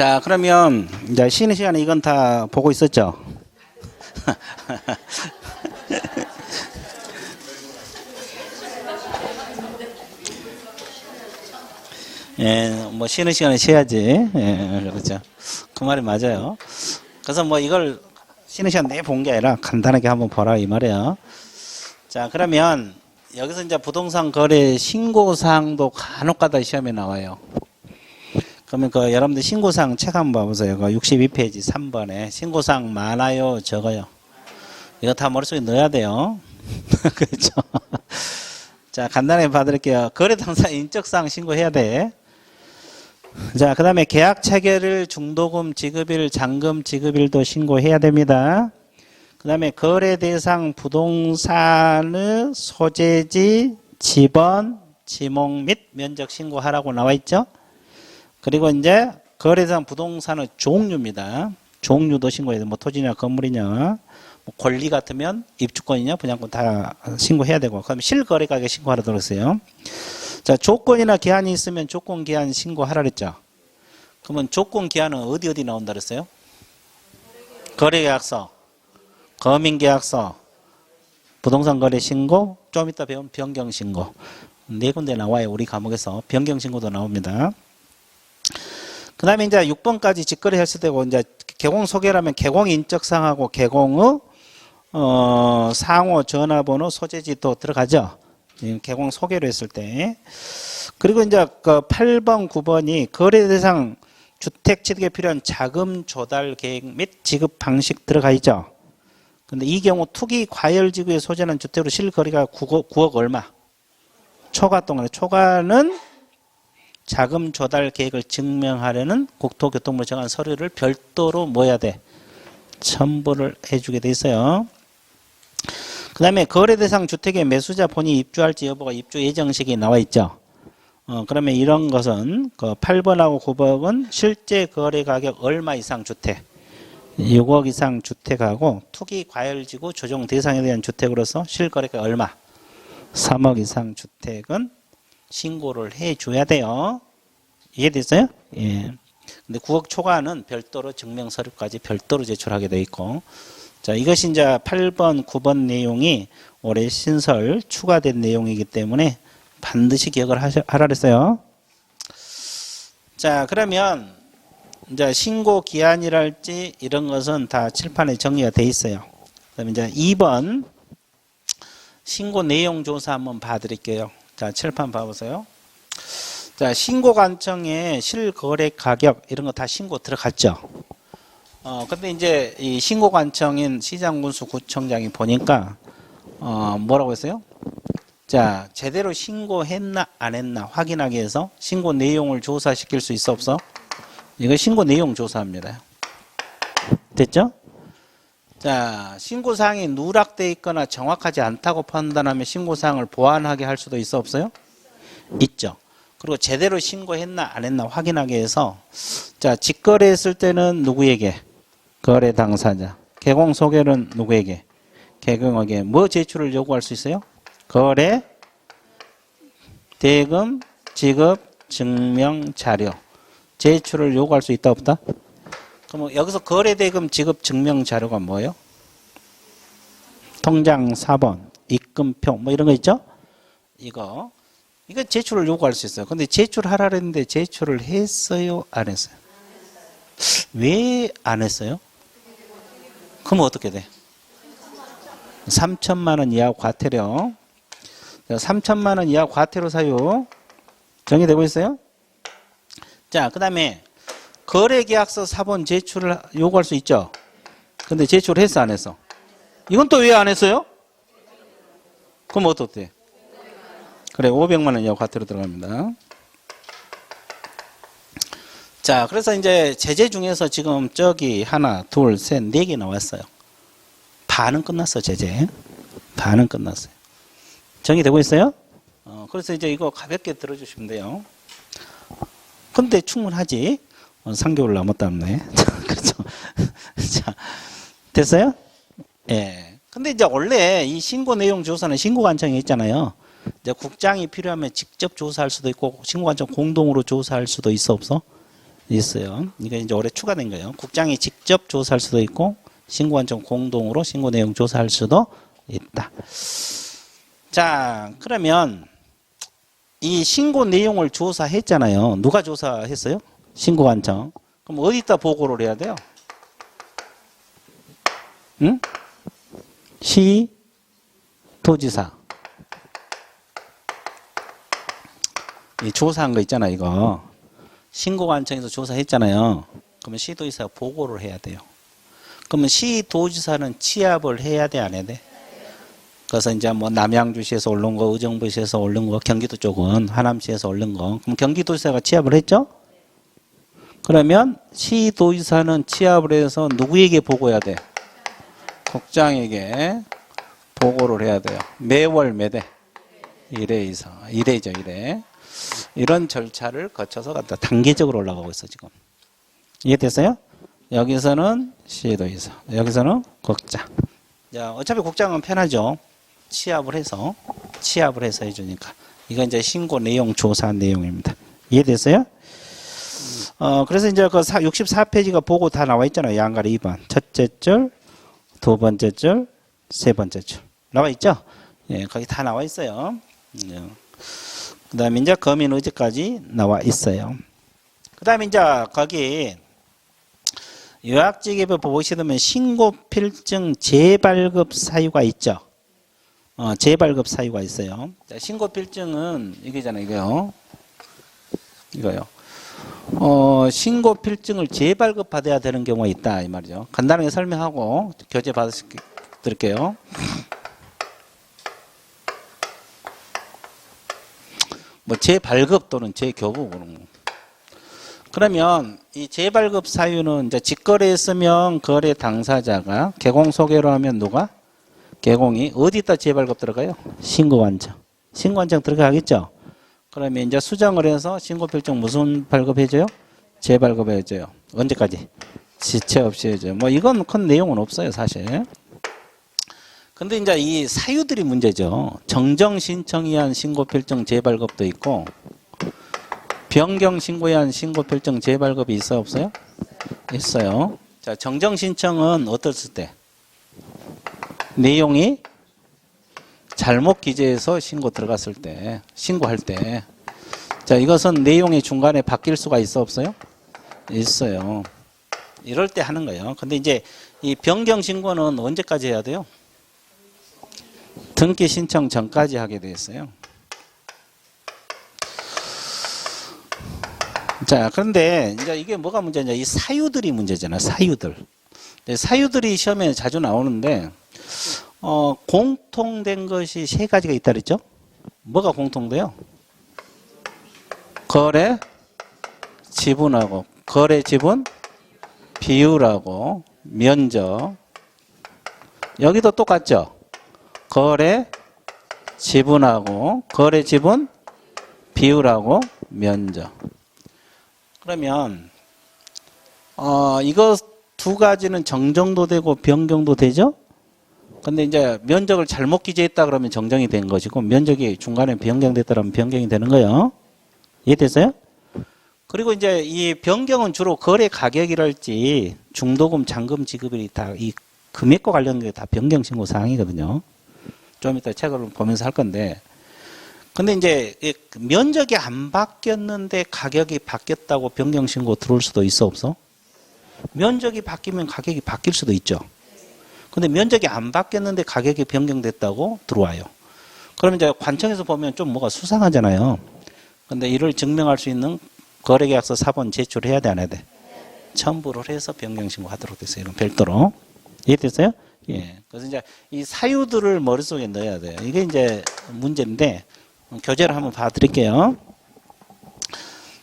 자, 그러면 이제 쉬는 시간에 이건 다 보고 있었죠? 예, 뭐 쉬는 시간에 쉬어야지. 예, 그렇죠. 그 말이 맞아요. 그래서 뭐 이걸 쉬는 시간 내에 본 게 아니라 간단하게 한번 보라 이 말이에요. 자, 그러면 여기서 이제 부동산 거래 신고사항도 간혹가다 시험에 나와요. 그러면 그 여러분들 신고사항 책 한번 봐보세요. 그 62페이지 3번에 신고사항 많아요, 적어요? 이거 다 머릿속에 넣어야 돼요. 그렇죠. 자, 간단하게 봐드릴게요. 거래 당사 인적사항 신고해야 돼. 자, 그 다음에 계약 체결일, 중도금 지급일, 잔금 지급일도 신고해야 됩니다. 그 다음에 거래 대상 부동산의 소재지, 지번, 지목 및 면적 신고하라고 나와 있죠. 그리고 이제 거래 대상 부동산의 종류입니다. 종류도 신고해야 돼. 뭐 토지냐, 건물이냐, 뭐 권리 같으면 입주권이냐, 분양권 다 신고해야 되고. 그럼 실거래 가격 신고하라 들었어요. 자, 조건이나 기한이 있으면 조건 기한 신고하라 그랬죠. 그러면 조건 기한은 어디 나온다 그랬어요? 거래계약서, 거민계약서, 부동산 거래 신고, 좀 이따 배운 변경 신고. 네 군데 나와요. 우리 과목에서 변경 신고도 나옵니다. 그 다음에 이제 6번까지 직거래 했을 때고, 이제 개공 소개라면 개공 인적사항하고 개공의 상호, 전화번호, 소재지 또 들어가죠. 개공 소개로 했을 때. 그리고 이제 그 8번, 9번이 거래 대상 주택 취득에 필요한 자금 조달 계획 및 지급 방식 들어가 있죠. 근데 이 경우 투기 과열 지구에 소재는 주택으로 실거래가 9억 얼마? 초과 동안에 초과는 자금 조달 계획을 증명하려는 국토교통부로 정한 서류를 별도로 뭐 해야 돼? 첨부를 해주게 돼 있어요. 그 다음에 거래 대상 주택의 매수자 본인이 입주할지 여부가 입주 예정식이 나와 있죠. 그러면 이런 것은 그 8번하고 9번은 실제 거래 가격 얼마 이상 주택, 6억 이상 주택하고 투기 과열지구 조정 대상에 대한 주택으로서 실거래가 얼마, 3억 이상 주택은 신고를 해줘야 돼요. 이해됐어요? 예. 근데 9억 초과는 별도로 증명서류까지 별도로 제출하게 돼 있고. 자, 이것이 이제 8번, 9번 내용이 올해 신설 추가된 내용이기 때문에 반드시 기억을 하라 그랬어요. 자, 그러면 이제 신고 기한이랄지 이런 것은 다 칠판에 정리가 돼 있어요. 그다음에 이제 2번 신고 내용 조사 한번 봐드릴게요. 자, 칠판 봐보세요. 자, 신고 관청에 실거래 가격 이런 거 다 신고 들어갔죠. 근데 이제 이 신고관청인 시장군수 구청장이 보니까 뭐라고 했어요? 자, 제대로 신고했나 안 했나 확인하기 위해서 신고 내용을 조사시킬 수 있어 없어? 이거 신고 내용 조사합니다. 됐죠? 자, 신고사항이 누락되어 있거나 정확하지 않다고 판단하면 신고사항을 보완하게 할 수도 있어 없어요? 있죠. 그리고 제대로 신고했나 안 했나 확인하기 위해서 자, 직거래했을 때는 누구에게? 거래 당사자. 개공 소개는 누구에게? 개공에게. 뭐 제출을 요구할 수 있어요? 거래, 대금, 지급, 증명, 자료. 제출을 요구할 수 있다 없다? 그럼 여기서 거래, 대금, 지급, 증명, 자료가 뭐예요? 통장 4번, 입금표 뭐 이런 거 있죠? 이거 제출을 요구할 수 있어요. 근데 제출하라 했는데 제출을 했어요? 안 했어요? 왜 안 했어요? 그럼 어떻게 돼? 3천만 원 이하 과태료. 3천만 원 이하 과태료 사유 정의되고 있어요? 자, 그 다음에 거래계약서 사본 제출을 요구할 수 있죠? 근데 제출했어 안 했어? 이건 또 왜 안 했어요? 그럼 어떻게 돼? 그래, 500만 원 이하 과태료 들어갑니다. 자, 그래서 이제 제재 중에서 지금 저기 하나, 둘, 셋, 네 개 나왔어요. 반은 끝났어, 제재. 반은 끝났어요. 정의되고 있어요? 그래서 이제 이거 가볍게 들어주시면 돼요. 근데 충분하지. 3개월 남았다네. 그렇죠. 자, 됐어요? 예. 근데 이제 원래 이 신고 내용 조사는 신고관청에 있잖아요. 이제 국장이 필요하면 직접 조사할 수도 있고 신고관청 공동으로 조사할 수도 있어 없어? 있어요. 이게 이제 올해 추가된 거예요. 국장이 직접 조사할 수도 있고 신고관청 공동으로 신고 내용 조사할 수도 있다. 자, 그러면 이 신고 내용을 조사했잖아요. 누가 조사했어요? 신고관청. 그럼 어디다 보고를 해야 돼요? 응? 시, 도지사. 이 조사한 거 있잖아요, 이거. 신고관청에서 조사했잖아요. 그러면 시도지사가 보고를 해야 돼요. 그러면 시도지사는 취합을 해야 돼, 안 해야 돼? 그래서 이제 뭐 남양주시에서 올른 거, 의정부시에서 올른 거, 경기도 쪽은 하남시에서 올른 거. 그럼 경기도지사가 취합을 했죠? 그러면 시도지사는 취합을 해서 누구에게 보고해야 돼? 국장에게 보고를 해야 돼요. 매월 몇 회? 1회 이상. 1회죠, 1회. 이런 절차를 거쳐서 간다. 단계적으로 올라가고 있어, 지금. 이해됐어요? 여기서는 시도지사, 여기서는 국장. 자, 어차피 국장은 편하죠. 취합을 해서 해주니까. 이건 이제 신고 내용 조사 내용입니다. 이해됐어요? 그래서 이제 그 64페이지가 보고 다 나와 있잖아요. 양가리 2번. 첫째 줄, 두 번째 줄, 세 번째 줄. 나와 있죠? 예, 거기 다 나와 있어요. 그 다음에 이제 검인 의제까지 나와 있어요. 그 다음에 이제 거기 요약지급에 보시면 신고 필증 재발급 사유가 있죠. 재발급 사유가 있어요. 자, 신고 필증은 이거잖아요, 이거요. 신고 필증을 재발급 받아야 되는 경우가 있다, 이 말이죠. 간단하게 설명하고 교재 받으실게요. 뭐 재발급 또는 재교부 그런 거. 그러면 이 재발급 사유는 이제 직거래했으면 거래 당사자가 개공 소개로 하면 누가? 개공이 어디다 재발급 들어가요? 신고관청. 신고관청 들어가겠죠? 그러면 이제 수정을 해서 신고필증 무슨 발급해줘요? 재발급해줘요. 언제까지? 지체 없이 해줘요. 뭐 이건 큰 내용은 없어요, 사실. 근데 이제 이 사유들이 문제죠. 정정 신청에 의한 신고필증 재발급도 있고, 변경 신고에 의한 신고필증 재발급이 있어요, 없어요? 있어요. 자, 정정 신청은 어떻을 때? 내용이 잘못 기재해서 신고 들어갔을 때, 신고할 때. 자, 이것은 내용이 중간에 바뀔 수가 있어, 없어요? 있어요. 이럴 때 하는 거예요. 근데 이제 이 변경 신고는 언제까지 해야 돼요? 등기 신청 전까지 하게 돼 있어요. 자, 그런데 이제 이게 뭐가 문제냐? 이 사유들이 문제잖아, 사유들. 사유들이 시험에 자주 나오는데, 공통된 것이 세 가지가 있다 그랬죠? 뭐가 공통돼요? 거래 지분하고, 거래 지분 비율하고, 면적. 여기도 똑같죠? 거래 지분하고, 거래 지분 비율하고, 면적. 그러면 이거 두 가지는 정정도 되고 변경도 되죠? 근데 이제 면적을 잘못 기재했다 그러면 정정이 된 것이고, 면적이 중간에 변경됐다 그러면 변경이 되는 거예요. 이해됐어요? 그리고 이제 이 변경은 주로 거래 가격이랄지 중도금, 잔금 지급이 다 이 금액과 관련된 게 다 변경 신고 사항이거든요. 좀 이따 책을 보면서 할 건데, 근데 이제 면적이 안 바뀌었는데 가격이 바뀌었다고 변경 신고 들어올 수도 있어, 없어? 면적이 바뀌면 가격이 바뀔 수도 있죠. 근데 면적이 안 바뀌었는데 가격이 변경됐다고 들어와요. 그러면 이제 관청에서 보면 좀 뭐가 수상하잖아요. 근데 이를 증명할 수 있는 거래계약서 사본 제출해야 돼, 안 해야 돼? 첨부를 해서 변경 신고하도록 됐어요. 이건 별도로. 이해됐어요? 예. 그래서 이제 이 사유들을 머릿속에 넣어야 돼요. 이게 이제 문제인데, 교재를 한번 봐드릴게요.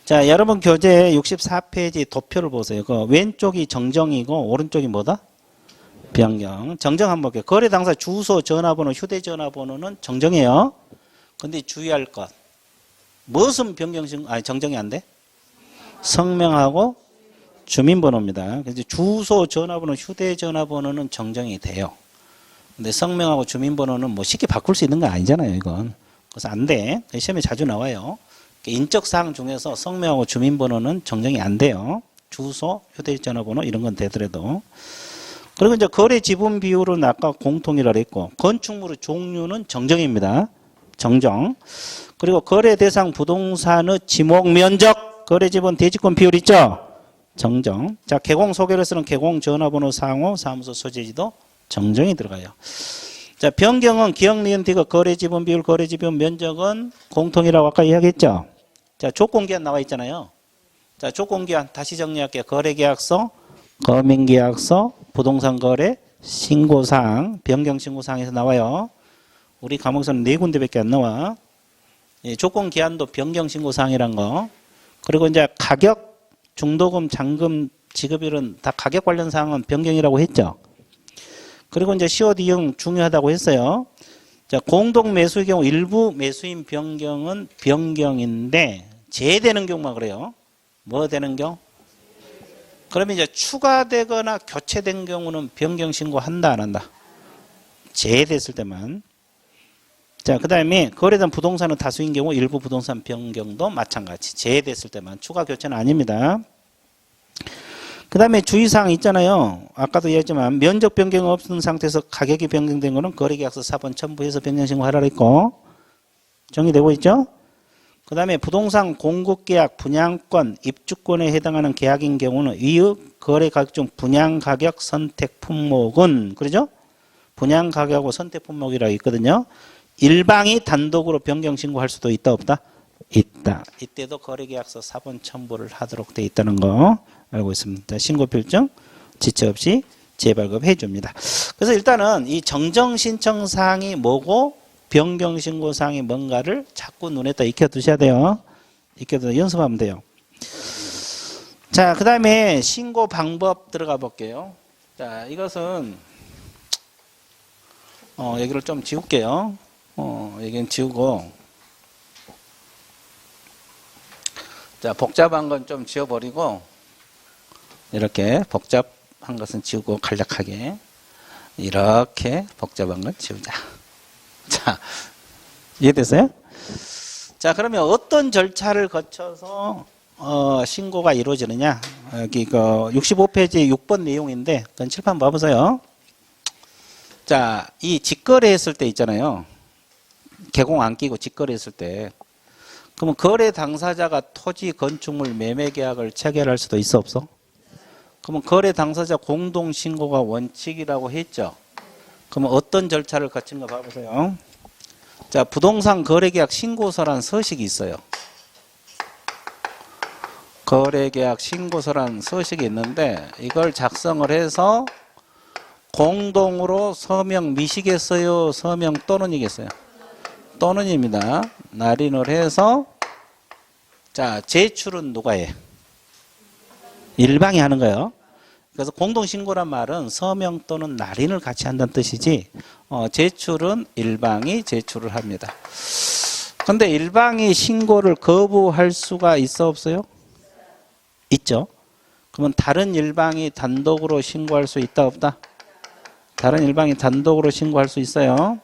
자, 여러분 교재 64페이지 도표를 보세요. 그 왼쪽이 정정이고 오른쪽이 뭐다? 변경. 정정 한번 볼게요. 거래 당사 주소, 전화번호, 휴대전화번호는 정정이에요. 근데 주의할 것. 무엇은 정정이 안 돼? 성명하고 주민번호입니다. 그래서 주소, 전화번호, 휴대전화번호는 정정이 돼요. 근데 성명하고 주민번호는 뭐 쉽게 바꿀 수 있는 거 아니잖아요, 이건. 그래서 안 돼. 시험에 자주 나와요. 인적 사항 중에서 성명하고 주민번호는 정정이 안 돼요. 주소, 휴대전화번호 이런 건 되더라도. 그리고 이제 거래 지분 비율은 아까 공통이라 그랬고, 건축물의 종류는 정정입니다. 정정. 그리고 거래 대상 부동산의 지목 면적, 거래 지분 대지권 비율 있죠? 정정. 자, 개공 소개를 쓰는 개공 전화번호 상호 사무소 소재지도 정정이 들어가요. 자, 변경은 기억 니은 디귿 거래 지분 비율, 거래 지분 면적은 공통이라고 아까 이야기했죠? 자, 조건기한 나와 있잖아요. 자, 조건기한 다시 정리할게요. 거래계약서, 거민계약서, 부동산 거래, 신고사항, 변경신고사항에서 나와요. 우리 과목에서는 4군데밖에 안 나와. 예, 조건기한도 변경신고사항이란 거. 그리고 이제 가격, 중도금, 잔금, 지급일은 다 가격 관련 사항은 변경이라고 했죠. 그리고 이제 COD 이용 중요하다고 했어요. 자, 공동 매수의 경우 일부 매수인 변경은 변경인데 제외되는 경우만 그래요. 뭐 되는 경우? 그러면 이제 추가되거나 교체된 경우는 변경 신고한다 안 한다? 제외됐을 때만. 자, 그 다음에 거래된 부동산은 다수인 경우 일부 부동산 변경도 마찬가지. 제외됐을 때만. 추가 교체는 아닙니다. 그 다음에 주의사항 있잖아요. 아까도 얘기했지만 면적 변경 없는 상태에서 가격이 변경된 거는 거래계약서 4번 첨부해서 변경신고하라 했고 정리되고 있죠. 그 다음에 부동산 공급계약, 분양권, 입주권에 해당하는 계약인 경우는 이의 거래가격 중 분양가격 선택 품목은 그러죠? 분양가격하고 선택 품목이라고 있거든요. 일방이 단독으로 변경신고할 수도 있다 없다? 있다. 이때도 거래계약서 4번 첨부를 하도록 돼 있다는 거 알고 있습니다. 신고필증 지체 없이 재발급해 줍니다. 그래서 일단은 이 정정신청사항이 뭐고 변경신고사항이 뭔가를 자꾸 눈에다 익혀두셔야 돼요. 익혀두셔서 연습하면 돼요. 자, 그 다음에 신고 방법 들어가 볼게요. 자, 이것은 여기를 좀 지울게요. 여기는 지우고 자, 복잡한 건 좀 지워버리고 이렇게 복잡한 것은 지우고 간략하게 이렇게 복잡한 건 지우자. 자, 이해됐어요? 자, 그러면 어떤 절차를 거쳐서 신고가 이루어지느냐? 여기 65페이지 6번 내용인데 그건 칠판 봐보세요. 자, 이 직거래했을 때 있잖아요. 개공 안 끼고 직거래했을 때 그러면 거래 당사자가 토지 건축물 매매 계약을 체결할 수도 있어 없어? 그러면 거래 당사자 공동 신고가 원칙이라고 했죠. 그러면 어떤 절차를 거친 거 봐보세요. 자, 부동산 거래계약 신고서란 서식이 있어요. 거래계약 신고서란 서식이 있는데 이걸 작성을 해서 공동으로 서명 미시겠어요? 서명 또는이겠어요? 또는입니다. 날인을 해서 자, 제출은 누가 해? 일방이 하는 거예요. 그래서 공동신고란 말은 서명 또는 날인을 같이 한다는 뜻이지 제출은 일방이 제출을 합니다. 그런데 일방이 신고를 거부할 수가 있어 없어요? 있죠. 그러면 다른 일방이 단독으로 신고할 수 있다 없다? 다른 일방이 단독으로 신고할 수 있어요.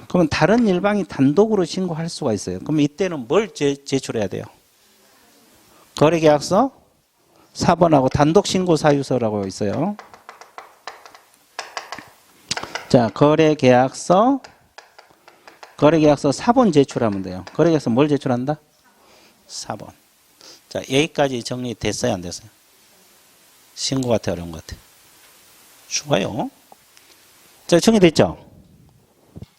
그러면 다른 일방이 단독으로 신고할 수가 있어요. 그럼 이때는 뭘 제출해야 돼요? 거래계약서 4번하고 단독신고사유서라고 있어요. 자, 거래계약서 4번 제출하면 돼요. 거래계약서 뭘 제출한다? 4번. 자, 여기까지 정리됐어요? 안 됐어요? 신고 같아, 어려운 것 같아? 좋아요. 자, 정리됐죠?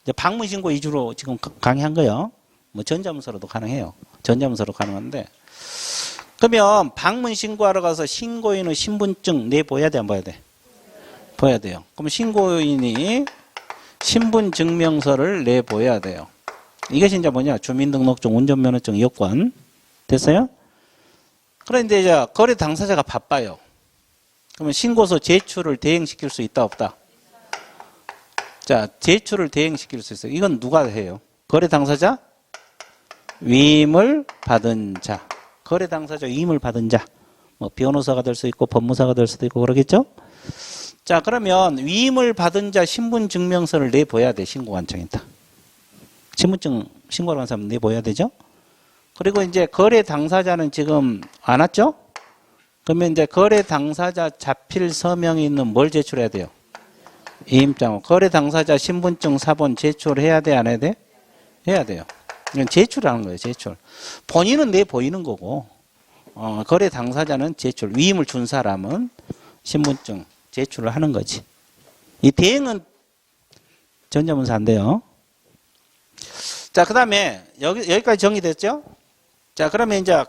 이제 방문신고 위주로 지금 강의한 거예요. 뭐 전자문서로도 가능해요. 전자문서로 가능한데. 그러면 방문신고하러 가서 신고인의 신분증 내보여야 돼, 안 보여야 돼? 보여야 돼요. 그럼 신고인이 신분증명서를 내보여야 돼요. 이것이 이제 뭐냐? 주민등록증, 운전면허증, 여권. 됐어요? 그런데 이제 거래 당사자가 바빠요. 그러면 신고서 제출을 대행시킬 수 있다, 없다? 자, 제출을 대행시킬 수 있어요. 이건 누가 해요? 거래 당사자? 위임을 받은 자. 거래 당사자 위임을 받은 자. 뭐 변호사가 될 수 있고 법무사가 될 수도 있고 그러겠죠? 자, 그러면 위임을 받은 자 신분증명서를 내보여야 돼. 신고관청에다. 신분증 신고를 한 사람 내보여야 되죠? 그리고 이제 거래 당사자는 지금 안 왔죠? 그러면 이제 거래 당사자 자필 서명이 있는 뭘 제출해야 돼요? 이임장. 거래 당사자 신분증 사본 제출해야 돼, 안 해야 돼? 해야 돼요. 이건 제출하는 거예요, 제출. 본인은 내 보이는 거고, 거래 당사자는 제출. 위임을 준 사람은 신분증 제출을 하는 거지. 이 대행은 전자문서 안 돼요. 자, 그 다음에 여기까지 정리됐죠? 자, 그러면 이제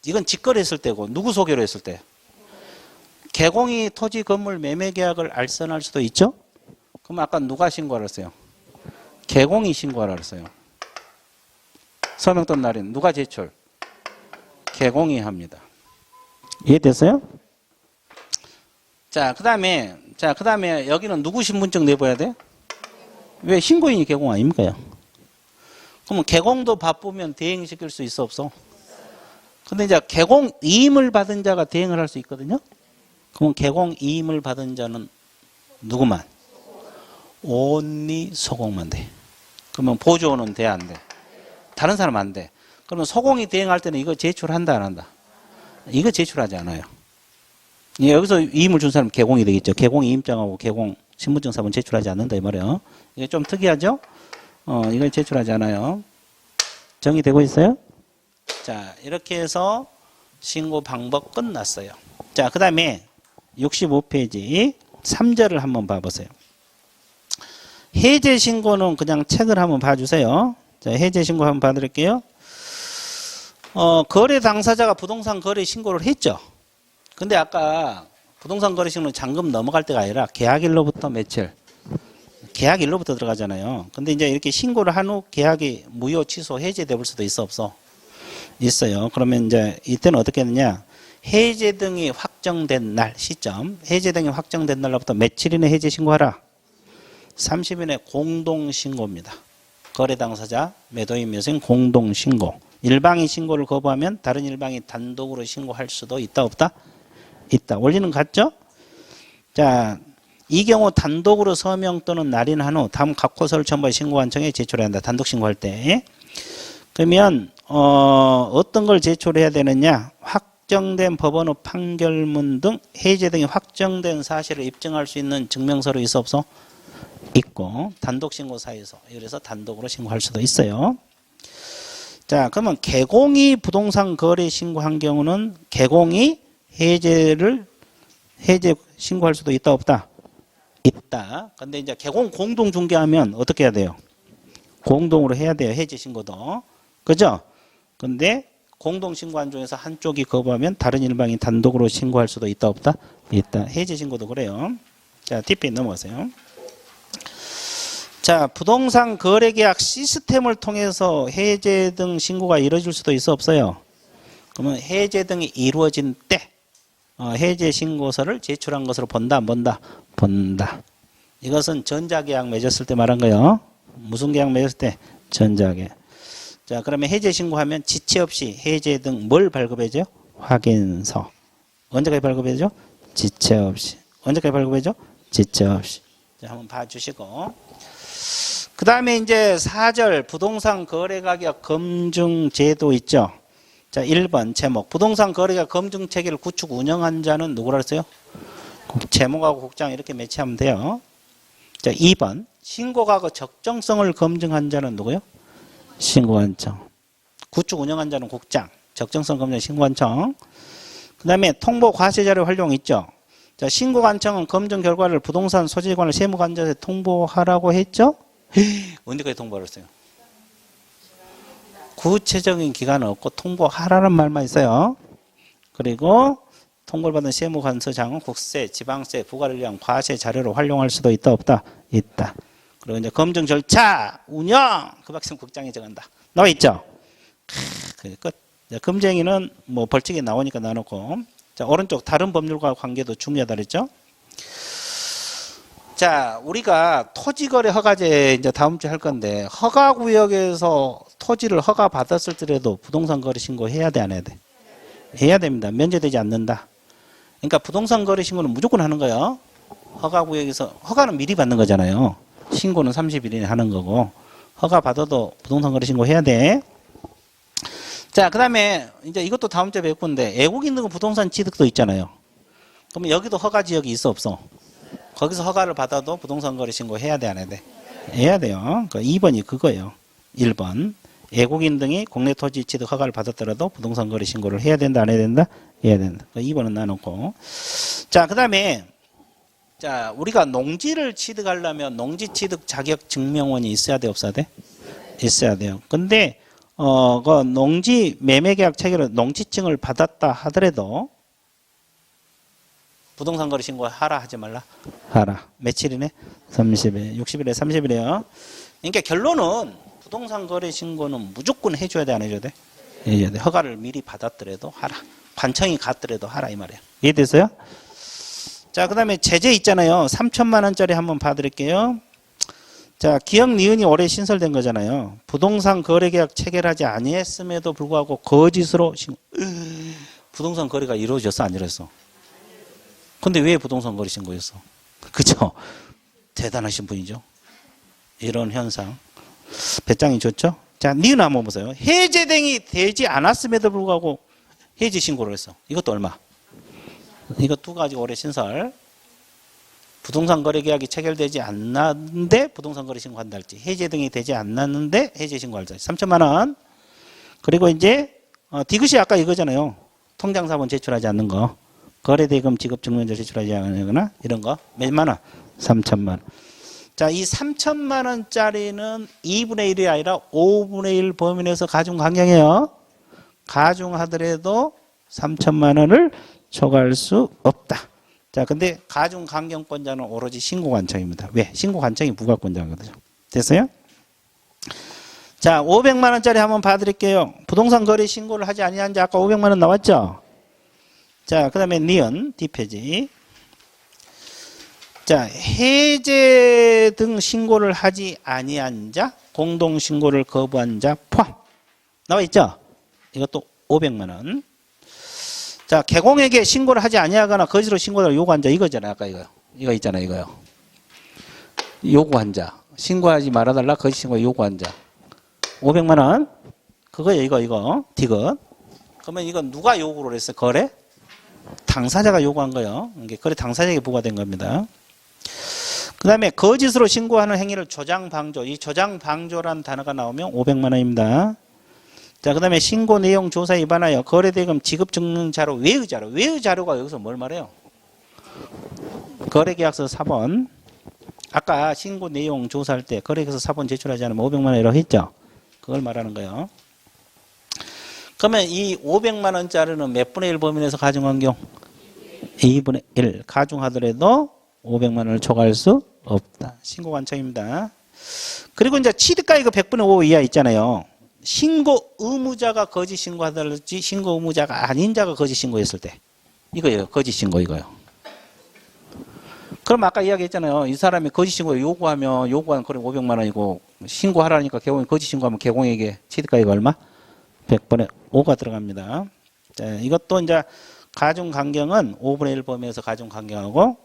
이건 직거래했을 때고 누구 소개로 했을 때? 개공이 토지 건물 매매 계약을 알선할 수도 있죠? 그럼 아까 누가 신고하라 했어요? 개공이 신고하라 했어요. 서명 떤 날인 누가 제출? 개공이 합니다. 이해됐어요? 자, 그 다음에 여기는 누구 신분증 내봐야 돼? 왜 신고인이 개공 아닙니까? 그러면 개공도 바쁘면 대행시킬 수 있어 없어? 근데 이제 개공 이임을 받은 자가 대행을 할 수 있거든요. 그럼 개공 이임을 받은 자는 누구만? 온리 소공만 돼. 그러면 보조는 돼, 안 돼? 다른 사람 안 돼. 그러면 소공이 대행할 때는 이거 제출한다, 안 한다? 이거 제출하지 않아요. 여기서 이임을 준 사람은 개공이 되겠죠. 개공 이임장하고 개공 신분증 사본 제출하지 않는다 이 말이에요. 이게 좀 특이하죠? 이걸 제출하지 않아요. 정의되고 있어요? 자, 이렇게 해서 신고 방법 끝났어요. 자, 그 다음에 65페이지 3절을 한번 봐보세요. 해제 신고는 그냥 책을 한번 봐주세요. 자, 해제 신고 한번 봐드릴게요. 거래 당사자가 부동산 거래 신고를 했죠. 근데 아까 부동산 거래 신고는 잔금 넘어갈 때가 아니라 계약일로부터 며칠? 계약일로부터 들어가잖아요. 근데 이제 이렇게 신고를 한 후 계약이 무효, 취소, 해제돼 볼 수도 있어 없어? 있어요. 그러면 이제 이때는 어떻게 하느냐? 해제 등이 확정된 날 시점, 해제 등이 확정된 날로부터 며칠이내 해제 신고하라? 30일의 공동 신고입니다. 거래 당사자, 매도인, 매수인 공동 신고. 일방이 신고를 거부하면 다른 일방이 단독으로 신고할 수도 있다 없다? 있다. 원리는 같죠? 자, 이 경우 단독으로 서명 또는 날인한 후 다음 각호서를 첨부해 신고관청에 제출해야 한다. 단독 신고할 때. 그러면 어떤 걸 제출해야 되느냐? 확정된 법원 후 판결문 등 해제 등이 확정된 사실을 입증할 수 있는 증명서로 있어 없어? 있고 단독 신고 사유서. 그래서 단독으로 신고할 수도 있어요. 자, 그러면 개공이 부동산 거래 신고한 경우는 개공이 해제 신고할 수도 있다 없다? 있다. 근데 이제 개공 공동 중개하면 어떻게 해야 돼요? 공동으로 해야 돼요. 해제 신고도. 그죠? 근데 공동 신고한 중에서 한쪽이 거부하면 다른 일방이 단독으로 신고할 수도 있다 없다? 있다. 해제 신고도 그래요. 자, 뒷페이지 넘어가세요. 자, 부동산 거래 계약 시스템을 통해서 해제 등 신고가 이루어질 수도 있어 없어요? 그러면 해제 등이 이루어진 때 해제 신고서를 제출한 것으로 본다, 안 본다? 본다. 이것은 전자계약 맺었을 때 말한 거예요. 무슨 계약 맺었을 때? 전자계약. 자, 그러면 해제 신고하면 지체 없이 해제 등 뭘 발급해줘? 확인서. 언제까지 발급해줘? 지체 없이. 언제까지 발급해줘? 지체 없이. 자, 한번 봐주시고. 그 다음에 이제 4절 부동산 거래가격 검증 제도 있죠. 자, 1번 제목. 부동산 거래가 검증 체계를 구축 운영한 자는 누구라 했어요? 제목하고 국장 이렇게 매치하면 돼요. 자, 2번. 신고가가 적정성을 검증한 자는 누구요? 신고관청. 구축 운영한 자는 국장. 적정성 검증 신고관청. 그 다음에 통보 과세자료 활용 있죠. 자, 신고관청은 검증 결과를 부동산 소지관을 세무관청에 통보하라고 했죠? 언제까지 통보를 했어요? 구체적인 기간은 없고 통보하라는 말만 있어요. 그리고 통보를 받은 세무관서장은 국세, 지방세, 부과를 위한 과세 자료로 활용할 수도 있다 없다? 있다. 그리고 이제 검증 절차, 운영 그 박심 국장이 정한다. 나와 있죠? 끝. 금쟁이는 뭐 벌칙이 나오니까 나놓고. 자, 오른쪽 다른 법률과 관계도 중요하다 그랬죠? 자, 우리가 토지거래 허가제 이제 다음 주에 할 건데 허가구역에서 토지를 허가 받았을 때라도 부동산 거래 신고 해야 돼, 안 해야 돼? 해야 됩니다. 면제되지 않는다. 그러니까 부동산 거래 신고는 무조건 하는 거예요. 허가구역에서 허가는 미리 받는 거잖아요. 신고는 30일 이내 하는 거고 허가 받아도 부동산 거래 신고 해야 돼. 자, 그 다음에 이제 이것도 다음 주에 배울 건데 애국인 등 부동산 취득도 있잖아요. 그럼 여기도 허가 지역이 있어 없어? 거기서 허가를 받아도 부동산 거래 신고 해야 돼 안 해야 돼? 해야 돼요. 2번이 그거예요. 1번. 애국인 등이 국내 토지 취득 허가를 받았더라도 부동산 거래 신고를 해야 된다 안 해야 된다? 해야 된다. 2번은 나놓고. 자, 그 다음에 자, 우리가 농지를 취득하려면 농지 취득 자격 증명원이 있어야 돼 없어야 돼? 있어야 돼요. 근데 그 농지 매매 계약 체결로 농지증을 받았다 하더라도 부동산 거래 신고 하라 하지 말라? 하라. 며칠이네? 30일. 60일에 30일이에요. 그러니까 결론은 부동산 거래 신고는 무조건 해줘야 돼 안 해줘야 돼? 해줘야 돼. 허가를 미리 받았더라도 하라. 관청이 갔더라도 하라 이 말이에요. 이해됐어요? 자, 그 다음에 제재 있잖아요. 3천만 원짜리 한번 봐드릴게요. 자, 기억 니은이 올해 신설된 거잖아요. 부동산 거래계약 체결하지 아니했음에도 불구하고 거짓으로 부동산 거래가 이루어졌어 안 이루어졌어? 근데 왜 부동산 거래 신고였어? 그죠? 대단하신 분이죠. 이런 현상. 배짱이 좋죠? 자, 니은 한번 보세요. 해제 등이 되지 않았음에도 불구하고 해제 신고를 했어. 이것도 얼마? 이거 두 가지 올해 신설. 부동산 거래 계약이 체결되지 않았는데 부동산 거래 신고한다 할지, 해제 등이 되지 않았는데 해제 신고할지. 3천만 원. 그리고 이제 디귿이 아까 이거잖아요. 통장사본 제출하지 않는 거. 거래대금 지급 증명서 제출하지 않거나 이런 거. 몇만 원? 3천만 원. 자, 이 3천만 원짜리는 2분의 1이 아니라 5분의 1 범위 내에서 가중 강경해요. 가중하더라도 3천만 원을 초과할 수 없다. 자, 근데 가중 강경권자는 오로지 신고관청입니다. 왜? 신고관청이 부가권자거든요. 됐어요? 자, 500만 원짜리 한번 봐드릴게요. 부동산 거래 신고를 하지 아니한지 아까 500만 원 나왔죠? 자, 그 다음에 니은 뒷페이지. 자, 해제 등 신고를 하지 아니한 자, 공동신고를 거부한 자 포함. 나와 있죠? 이것도 500만 원. 자, 개공에게 신고를 하지 아니하거나 거짓으로 신고를 요구한 자 이거잖아요. 아까 이거요. 이거 있잖아요. 이거요. 요구한 자. 신고하지 말아달라. 거짓 신고 요구한 자. 500만 원. 그거예요. 이거. 디귿. 그러면 이건 누가 요구를 했어요? 거래? 당사자가 요구한 거예요. 이게 거래 당사자에게 부과된 겁니다. 그 다음에 거짓으로 신고하는 행위를 조장방조. 이 조장방조라는 단어가 나오면 500만 원입니다. 자, 그 다음에 신고 내용 조사에 위반하여 거래대금 지급증명자료 외의 자료. 외의 자료가 여기서 뭘 말해요? 거래계약서 사본. 아까 신고 내용 조사할 때 거래계약서 사본 제출하지 않으면 500만 원이라고 했죠? 그걸 말하는 거예요. 그러면 이 500만 원짜리는 몇 분의 1 범위 내에서 가중한 경우? 2분의 1. 가중하더라도 500만 원을 초과할 수 없다. 신고관청입니다. 그리고 이제 취득가 이거 100분의 5 이하 있잖아요. 신고 의무자가 거짓 신고하든지 신고 의무자가 아닌 자가 거짓 신고했을 때 이거예요. 거짓 신고 이거요. 그럼 아까 이야기했잖아요. 이 사람이 거짓 신고 요구하면 요구한 거래 500만 원이고 신고하라니까 개공이 거짓 신고하면 개공에게 취득가액 얼마? 100분의 5가 들어갑니다. 자, 이것도 이제 가중 강경은 5분의 1 범위에서 가중 강경하고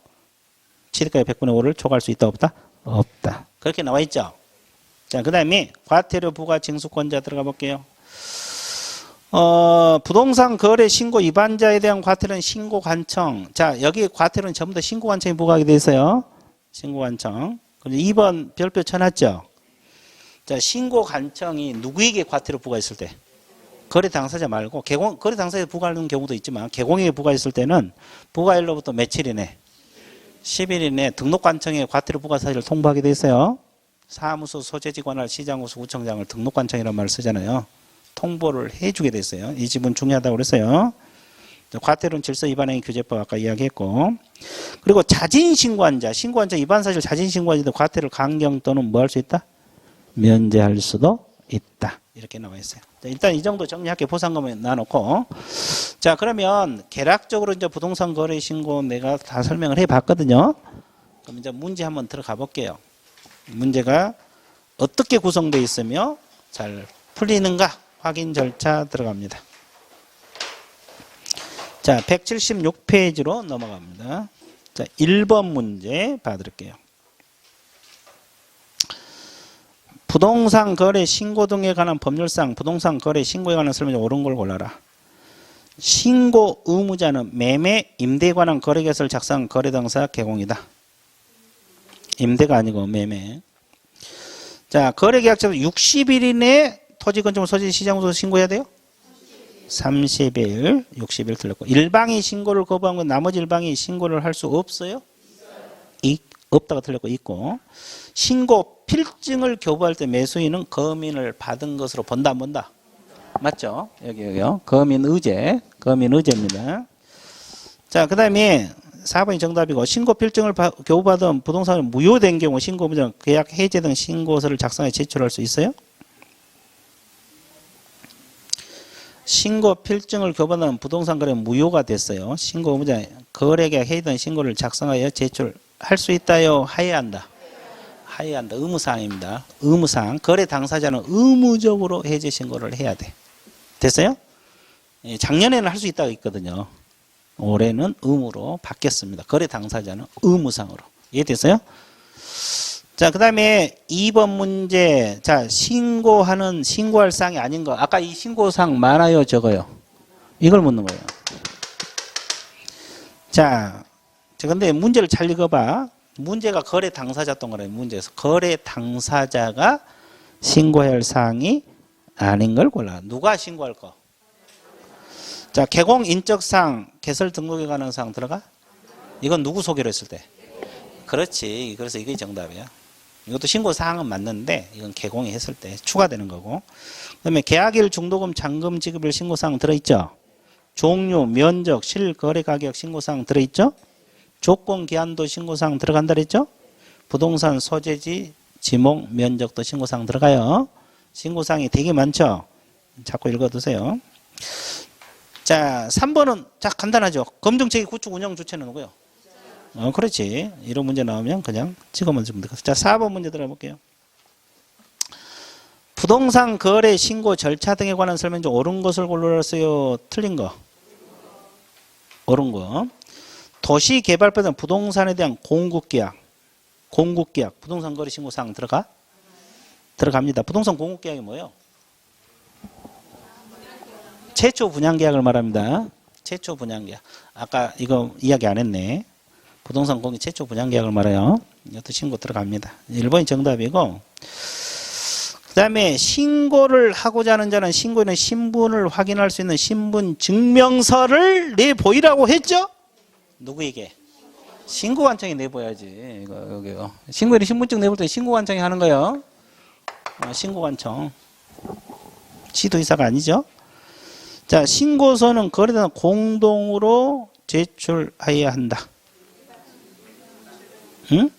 취득가액 100분의 5를 초과할 수 있다 없다? 없다. 그렇게 나와 있죠. 자, 그 다음에 과태료 부과 징수권자 들어가 볼게요. 부동산 거래 신고 위반자에 대한 과태료는 신고관청. 자, 여기 과태료는 전부 다 신고관청이 부과하게 돼 있어요. 신고관청. 그리고 2번 별표 쳐놨죠. 자, 신고관청이 누구에게 과태료 부과했을 때? 거래 당사자 말고 거래 당사자에 부과하는 경우도 있지만 개공에게 부과했을 때는 부과일로부터 며칠 이내? 10일 이내 등록관청에 과태료 부과 사실을 통보하게 돼 있어요. 사무소 소재지관할 시장구수 구청장을 등록관청이라는 말을 쓰잖아요. 통보를 해주게 됐어요. 이 지분 중요하다고 그랬어요. 과태료는 질서 위반행위 규제법 아까 이야기했고, 그리고 자진신고한 자, 신고한 자 위반 사실 자진신고한 자도 과태료를 강경 또는 뭐 할 수 있다? 면제할 수도 있다. 이렇게 나와 있어요. 자, 일단 이 정도 정리할게. 보상금을 놔놓고. 자, 그러면 개략적으로 이제 부동산 거래 신고 내가 다 설명을 해봤거든요. 그럼 이제 문제 한번 들어가 볼게요. 문제가 어떻게 구성되어 있으며 잘 풀리는가 확인 절차 들어갑니다. 자, 176페이지로 넘어갑니다. 자, 1번 문제 봐드릴게요. 부동산 거래 신고 등에 관한 법률상 부동산 거래 신고에 관한 설명이 옳은 걸 골라라. 신고 의무자는 매매, 임대에 관한 거래 계획서를 작성한 거래 당사 개공이다. 임대가 아니고 매매. 자, 거래 계약자 60일 이내에 토지 건축물 소지 시장소서 신고해야 돼요? 30일, 60일 틀렸고. 일방이 신고를 거부한 건 나머지 일방이 신고를 할 수 없어요? 없다가 틀렸고 있고. 신고 필증을 교부할 때 매수인은 거민을 받은 것으로 본다 안 본다? 맞죠? 여기요. 거민 의제입니다. 자, 그 다음에 4번이 정답이고, 신고 필증을 교부받은 부동산은 무효된 경우 신고 무정, 계약 해제 등 신고서를 작성해 제출할 수 있어요? 신고 필증을 교부받은 부동산 거래는 무효가 됐어요. 신고 의무자 거래 계약 해제 등 신고를 작성하여 제출할 수 있다요? 하여야 한다? 하여야 한다. 의무사항입니다. 의무사항. 거래 당사자는 의무적으로 해제 신고를 해야 돼. 됐어요? 작년에는 할 수 있다고 있거든요. 올해는 의무로 바뀌었습니다. 거래 당사자는 의무상으로. 이해됐어요? 자, 그 다음에 2번 문제. 자, 신고할 사항이 아닌 거. 아까 이 신고사항 많아요, 적어요? 이걸 묻는 거예요. 자, 근데 문제를 잘 읽어봐. 문제가 거래 당사자 동그라미 문제에서 거래 당사자가 신고해야 할 사항이 아닌 걸 골라. 누가 신고할 거? 자, 개공 인적사항, 개설 등록에 관한 사항 들어가? 이건 누구 소개로 했을 때? 그렇지. 그래서 이게 정답이야. 이것도 신고사항은 맞는데 이건 개공이 했을 때 추가되는 거고. 그 다음에 계약일 중도금 잔금 지급일 신고사항 들어있죠? 종류, 면적, 실거래가격 신고사항 들어있죠? 조건기한도 신고사항 들어간다 그랬죠? 부동산 소재지, 지목, 면적도 신고사항 들어가요. 신고사항이 되게 많죠? 자꾸 읽어두세요. 자, 3번은 자 간단하죠. 검증체계 구축 운영 주체는 누구요? 그렇지. 이런 문제 나오면 그냥 찍어만 주면 되겠어. 자, 4번 문제 들어볼게요. 부동산 거래 신고 절차 등에 관한 설명 중 옳은 것을 골라주세요. 틀린 거. 옳은 거. 도시개발법에는 부동산에 대한 공급계약, 부동산 거래 신고사항 들어갑니다. 부동산 공급계약이 뭐예요? 최초 분양계약을 말합니다. 최초 분양계약. 아까 이거 이야기 안 했네. 부동산 공급 최초 분양계약을 말해요. 이것도 신고 들어갑니다. 1번이 정답이고, 그 다음에 신고를 하고자 하는 자는 신고인의 신분을 확인할 수 있는 신분 증명서를 내보이라고 했죠? 누구에게? 신고관청이 내보야지. 여기요. 신고인이 신분증 내볼 때 신고관청이 하는 거예요. 신고관청. 지도이사가 아니죠. 자, 신고서는 거래단 공동으로 제출해야 한다. 응?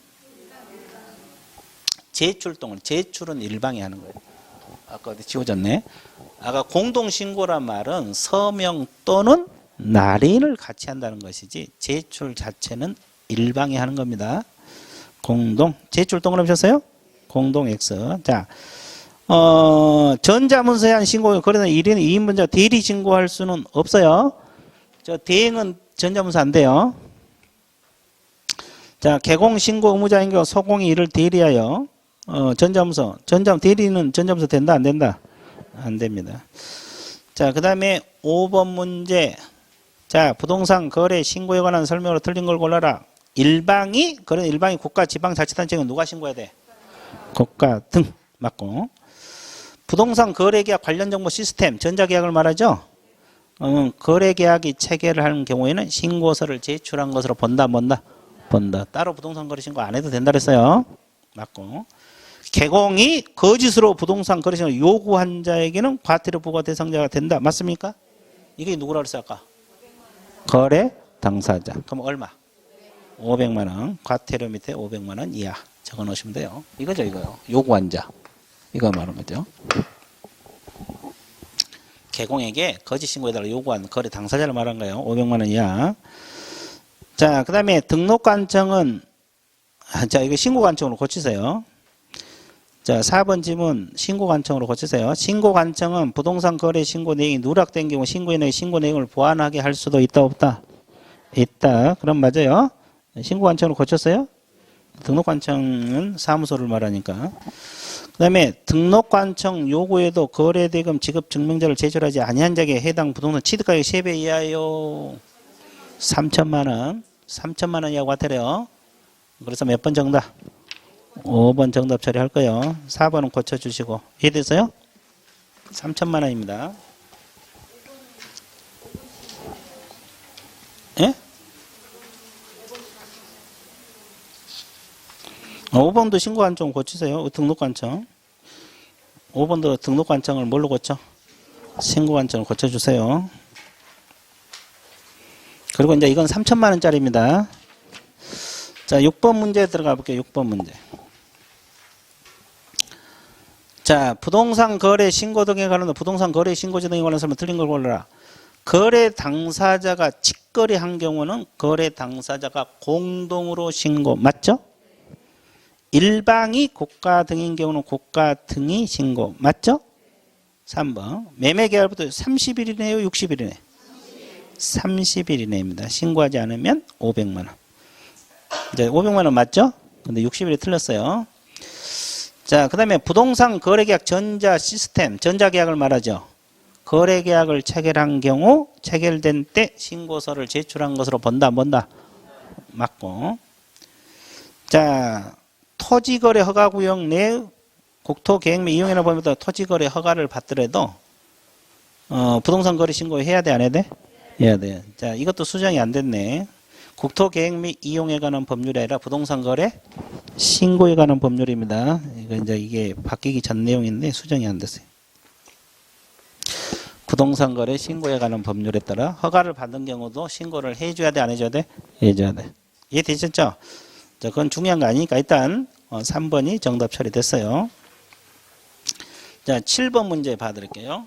제출은 일방이 하는 거예요. 아까 어디 지워졌네. 아까 공동신고란 말은 서명 또는 날인을 같이 한다는 것이지 제출 자체는 일방이 하는 겁니다. 공동. 제출 동그라미 쳤어요? 공동 X. 자, 전자문서에 한 신고, 거래단 1인 2인분자 대리 신고할 수는 없어요. 저 대행은 전자문서 안 돼요. 자, 개공 신고 의무자인 경우 소공이 이를 대리하여 전자문서 대리는 전자문서 된다 안 된다? 안 됩니다. 자, 그 다음에 5번 문제. 자, 부동산 거래 신고에 관한 설명으로 틀린 걸 골라라. 일방이 국가 지방자치단체는 누가 신고해야 돼? 국가 등 맞고. 부동산 거래계약 관련 정보 시스템 전자계약을 말하죠. 거래계약이 체결을 하는 경우에는 신고서를 제출한 것으로 본다. 따로 부동산 거래 신고 안 해도 된다 그랬어요. 맞고. 개공이 거짓으로 부동산 거래 신고 요구한 자에게는 과태료 부과 대상자가 된다. 맞습니까? 이게 누구라 그랬어요 아까? 거래 당사자. 그럼 얼마? 500만 원. 과태료 밑에 500만 원 이하 적어 놓으시면 돼요. 이거요. 요구한 자. 이거 말하는 거죠. 개공에게 거짓 신고해달라고 요구한 거래 당사자를 말한 거예요. 500만 원 이하. 자, 그 다음에 등록관청은, 자, 이거 신고관청으로 고치세요. 자, 4번 지문 신고관청으로 고치세요. 신고관청은 부동산 거래 신고 내용이 누락된 경우 신고인의 신고 내용을 보완하게 할 수도 있다, 없다? 있다. 그럼 맞아요. 신고관청으로 고쳤어요? 등록관청은 사무소를 말하니까. 그 그다음에 등록관청 요구에도 거래대금 지급 증명자를 제출하지 아니한 자에게 해당 부동산 취득가격 3배 이하요. 3천만 원. 3천만 원 이하고 같아요. 그래서 몇 번 정답? 5번 정답 처리할 거예요. 4번은 고쳐주시고. 이해됐어요? 3천만 원입니다. 예? 5번도 신고관청 고치세요. 등록관청. 5번도 등록관청을 뭘로 고쳐? 신고관청을 고쳐주세요. 그리고 이제 이건 3천만 원짜리입니다. 자, 6번 문제 들어가 볼게요. 6번 문제. 자, 부동산 거래 신고 등에 관한 부동산 거래 신고제 등에 관한 설명 틀린 걸 골라라. 거래 당사자가 직거래한 경우는 거래 당사자가 공동으로 신고. 맞죠? 일방이 고가 등인 경우는 고가 등이 신고. 맞죠? 3번. 매매 계약부터 30일이네요? 60일이네? 30일 이내입니다. 신고하지 않으면 500만 원. 이제 500만 원 맞죠? 근데 60일이 틀렸어요. 자, 그 다음에 부동산 거래계약 전자 시스템, 전자계약을 말하죠. 거래계약을 체결한 경우 체결된 때 신고서를 제출한 것으로 본다, 뭔다? 맞고. 자, 토지거래 허가구역 내 국토계획 및 이용이나 보면 토지거래 허가를 받더라도 부동산 거래 신고해야 돼, 안 해야 돼? 해야 돼. 자, 이것도 수정이 안 됐네. 국토계획 및 이용에 관한 법률이 아니라 부동산 거래 신고에 관한 법률입니다. 이게 바뀌기 전 내용인데 수정이 안 됐어요. 부동산 거래 신고에 관한 법률에 따라 허가를 받은 경우도 신고를 해줘야 돼, 안 해줘야 돼? 해줘야 돼. 이해되셨죠? 자, 그건 중요한 거 아니니까 일단 3번이 정답 처리됐어요. 자, 7번 문제 봐드릴게요.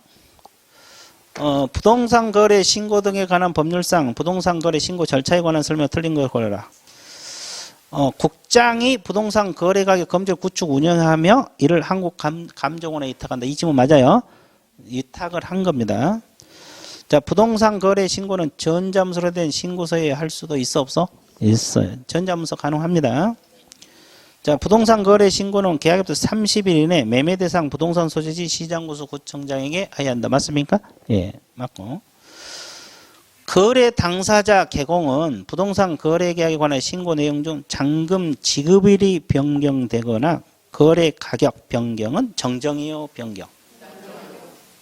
부동산 거래 신고 등에 관한 법률상 부동산 거래 신고 절차에 관한 설명 틀린 걸 골라라. 국장이 부동산 거래 가격 검증 구축 운영하며 이를 한국감정원에 위탁한다. 이 지문 맞아요? 위탁을 한 겁니다. 자, 부동산 거래 신고는 전자문서로 된 신고서에 할 수도 있어 없어? 있어요. 전자문서 가능합니다. 자, 부동산 거래 신고는 계약일부터 30일 이내 매매 대상 부동산 소재지 시장구수 구청장에게 해야 한다. 맞습니까? 예, 맞고. 거래 당사자 개공은 부동산 거래 계약에 관한 신고 내용 중 잔금 지급일이 변경되거나 거래 가격 변경은 정정이요, 변경?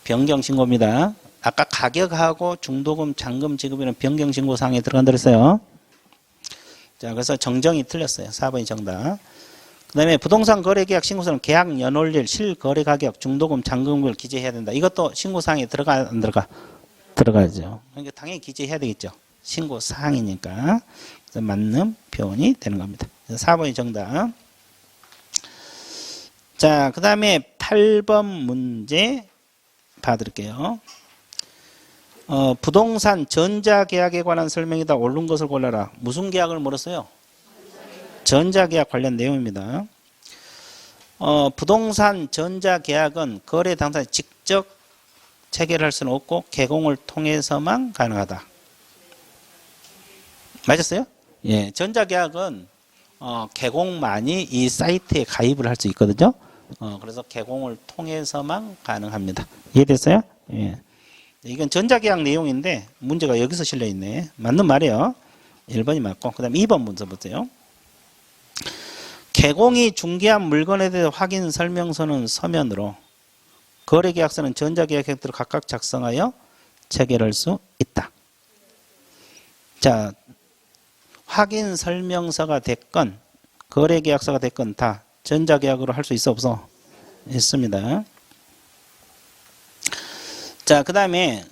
변경 신고입니다. 아까 가격하고 중도금, 잔금 지급일은 변경 신고 사항에 들어간다 그랬어요. 자, 그래서 정정이 틀렸어요. 4번이 정답. 그 다음에 부동산 거래계약 신고서는 계약 연월일, 실거래 가격, 중도금, 잔금을 기재해야 된다. 이것도 신고사항에 들어가, 안 들어가? 들어가죠. 그러니까 당연히 기재해야 되겠죠. 신고사항이니까. 그래서 맞는 표현이 되는 겁니다. 그래서 4번이 정답. 자, 그 다음에 8번 문제 봐드릴게요. 부동산 전자계약에 관한 설명이다. 옳은 것을 골라라. 무슨 계약을 물었어요? 전자계약 관련 내용입니다. 부동산 전자계약은 거래 당사자 직접 체결할 수는 없고 개공을 통해서만 가능하다. 맞았어요? 예, 전자계약은 개공만이 이 사이트에 가입을 할 수 있거든요. 그래서 개공을 통해서만 가능합니다. 이해됐어요? 예. 이건 전자계약 내용인데 문제가 여기서 실려 있네. 맞는 말이에요. 1번이 맞고. 그 다음에 2번 문제 보세요. 개공이 중개한 물건에 대해 확인 설명서는 서면으로, 거래계약서는 전자계약서로 각각 작성하여 체결할 수 있다. 자, 확인 설명서가 됐건 거래계약서가 됐건 다 전자계약으로 할 수 있어 없어? 있습니다. 자, 그 다음에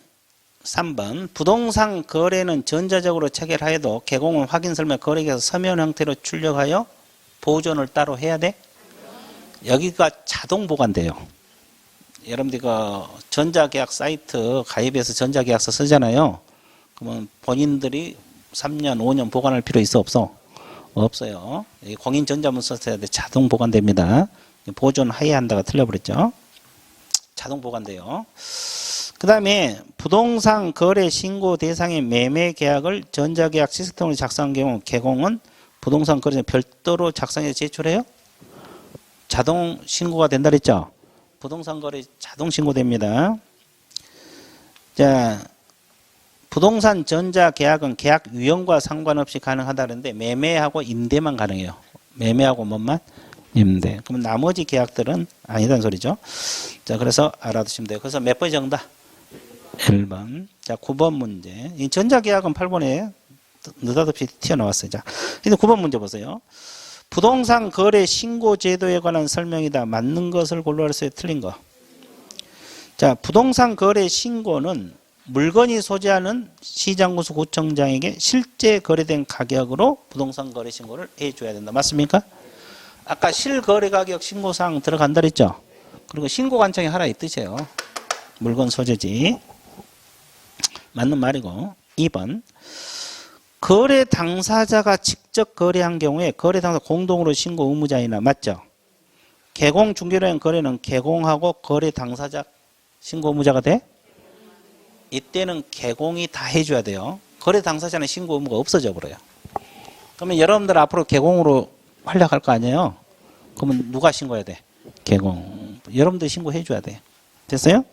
3번. 부동산 거래는 전자적으로 체결하여도 개공은 확인 설명 거래계약서 서면 형태로 출력하여 보존을 따로 해야 돼? 여기가 자동 보관돼요. 여러분들 그 전자계약 사이트 가입해서 전자계약서 쓰잖아요. 그러면 본인들이 3년, 5년 보관할 필요 있어 없어? 없어요. 공인 전자문서 써야 돼. 자동 보관됩니다. 보존해야 한다가 틀려버렸죠. 자동 보관돼요. 그 다음에 부동산 거래 신고 대상의 매매 계약을 전자계약 시스템으로 작성한 경우 개공은 부동산 거래는 별도로 작성해서 제출해요? 자동 신고가 된다 그랬죠? 부동산 거래 자동 신고됩니다. 자, 부동산 전자 계약은 계약 유형과 상관없이 가능하다는데 매매하고 임대만 가능해요. 매매하고 뭐만? 임대. 그럼 나머지 계약들은 아니다는 소리죠. 자, 그래서 알아두시면 돼요. 그래서 몇 번 정답? 1번. 자, 9번 문제. 이 전자 계약은 8번에 느닷없이 튀어나왔어요. 자, 이제 9번 문제 보세요. 부동산 거래 신고 제도에 관한 설명이다. 맞는 것을 골라주세요. 틀린 거. 자, 부동산 거래 신고는 물건이 소지하는 시장구수 구청장에게 실제 거래된 가격으로 부동산 거래 신고를 해줘야 된다. 맞습니까? 아까 실거래 가격 신고사항 들어간다 그랬죠? 그리고 신고 관청이 하나 있듯이에요. 물건 소재지. 맞는 말이고. 2번. 거래 당사자가 직접 거래한 경우에 거래 당사자 공동으로 신고 의무자이나 맞죠? 개공 중개로한 거래는 개공하고 거래 당사자 신고 의무자가 돼? 이때는 개공이 다 해줘야 돼요. 거래 당사자는 신고 의무가 없어져 버려요. 그러면 여러분들 앞으로 개공으로 활약할 거 아니에요? 그러면 누가 신고해야 돼? 개공. 여러분들 신고해 줘야 돼. 됐어요?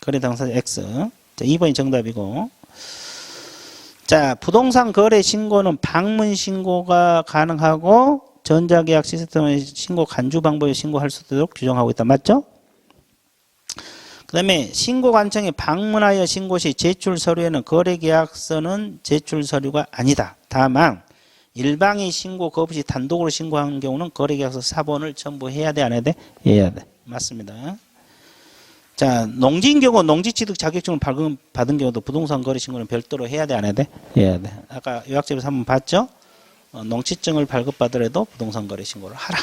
거래 당사자 X. 자, 2번이 정답이고. 자, 부동산 거래 신고는 방문 신고가 가능하고 전자계약 시스템의 신고 간주 방법에 신고할 수 있도록 규정하고 있다. 맞죠? 그 다음에 신고관청에 방문하여 신고 시 제출 서류에는 거래계약서는 제출 서류가 아니다. 다만 일방이 신고 거부 시 단독으로 신고한 경우는 거래계약서 사본을 첨부해야 돼? 안 해야 돼? 해야 돼. 맞습니다. 자, 농지인 경우 농지취득 자격증을 받은 경우도 부동산 거래 신고는 별도로 해야 돼? 안 해야 돼? 해야 돼. 아까 요약집에서 한번 봤죠? 농지증을 발급받으려도 부동산 거래 신고를 하라.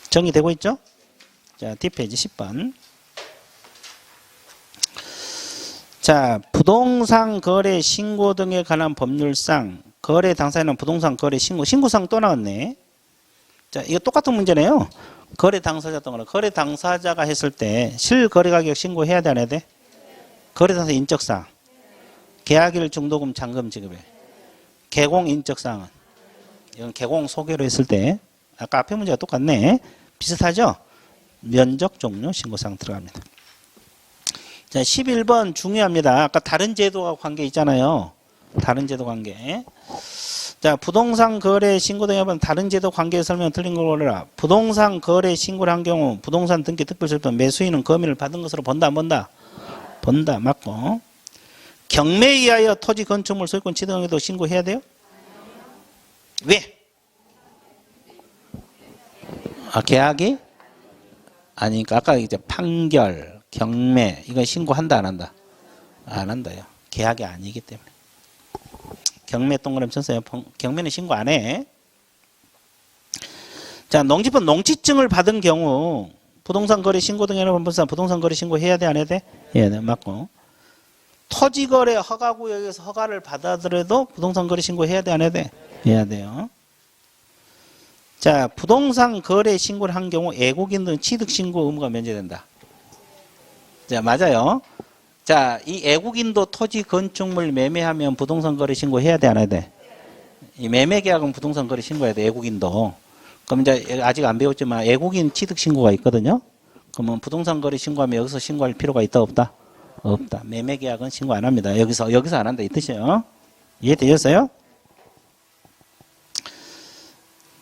정의되고 있죠? 자, 뒷페이지 10번. 자, 부동산 거래 신고 등에 관한 법률상 거래 당사자는 부동산 거래 신고사항 또 나왔네. 자, 이거 똑같은 문제네요. 거래 당사자 동안 거래 당사자가 했을 때 실거래 가격 신고해야 돼, 안 해야 돼? 거래 당사자 인적사항. 계약일 중도금 잔금 지급일. 개공 인적사항은 이건 개공 소개로 했을 때 아까 앞에 문제가 똑같네. 비슷하죠? 면적 종류 신고사항 들어갑니다. 자, 11번 중요합니다. 아까 다른 제도와 관계 있잖아요. 다른 제도 관계. 자, 부동산 거래 신고 등에 보면 다른 제도 관계 설명 틀린 걸 고르라. 부동산 거래 신고를 한 경우 부동산 등기 특별절도 매수인은 검의를 받은 것으로 본다, 안 본다? 본다, 맞고. 경매에 의하여 토지 건축물 소유권 취득에도 신고해야 돼요? 왜? 아, 계약이? 아니니까 아까 이제 판결, 경매 이건 신고한다, 안 한다? 안 한다요. 계약이 아니기 때문에. 경매 동그라미 쳤어요. 경매는 신고 안 해. 자, 농지법 농지증을 받은 경우 부동산 거래 신고 등에는 법상 부동산 거래 신고 해야 돼, 안 해야 돼? 해야 돼, 맞고. 토지 거래 허가 구역에서 허가를 받아들여도 부동산 거래 신고 해야 돼, 안 해야 돼? 해야 돼요. 자, 부동산 거래 신고를 한 경우 애국인 등 취득 신고 의무가 면제된다. 자, 맞아요. 자, 이 애국인도 토지 건축물 매매하면 부동산 거래 신고 해야 돼, 안 해야 돼? 이 매매 계약은 부동산 거래 신고해야 돼, 애국인도. 그럼 이제 아직 안 배웠지만 애국인 취득 신고가 있거든요. 그러면 부동산 거래 신고하면 여기서 신고할 필요가 있다, 없다? 없다. 매매 계약은 신고 안 합니다. 여기서 안 한다 이 뜻이에요. 이해되셨어요?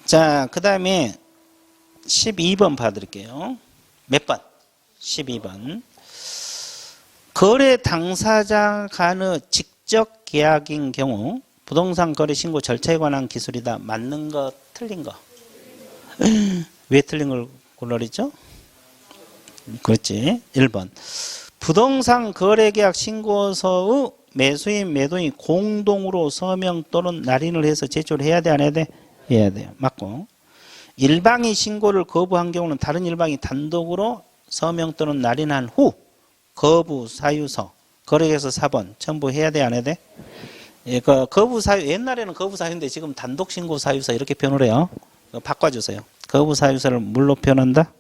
자, 그 다음에 12번 봐드릴게요. 몇 번? 12번. 거래 당사자 간의 직접 계약인 경우 부동산 거래 신고 절차에 관한 기술이다. 맞는 거, 틀린 거. 왜 틀린 걸 골라냈죠? 그렇지. 1번. 부동산 거래 계약 신고서의 매수인, 매도인 공동으로 서명 또는 날인을 해서 제출해야 돼, 안 해야 돼? 해야 돼요. 맞고. 일방이 신고를 거부한 경우는 다른 일방이 단독으로 서명 또는 날인한 후 거부 사유서, 거래계약서 사본 첨부해야 돼, 안 해야 돼? 예, 그 거부 사유, 옛날에는 거부 사유인데 지금 단독 신고 사유서 이렇게 표현을 해요. 바꿔주세요. 거부 사유서를 뭘로 표현한다?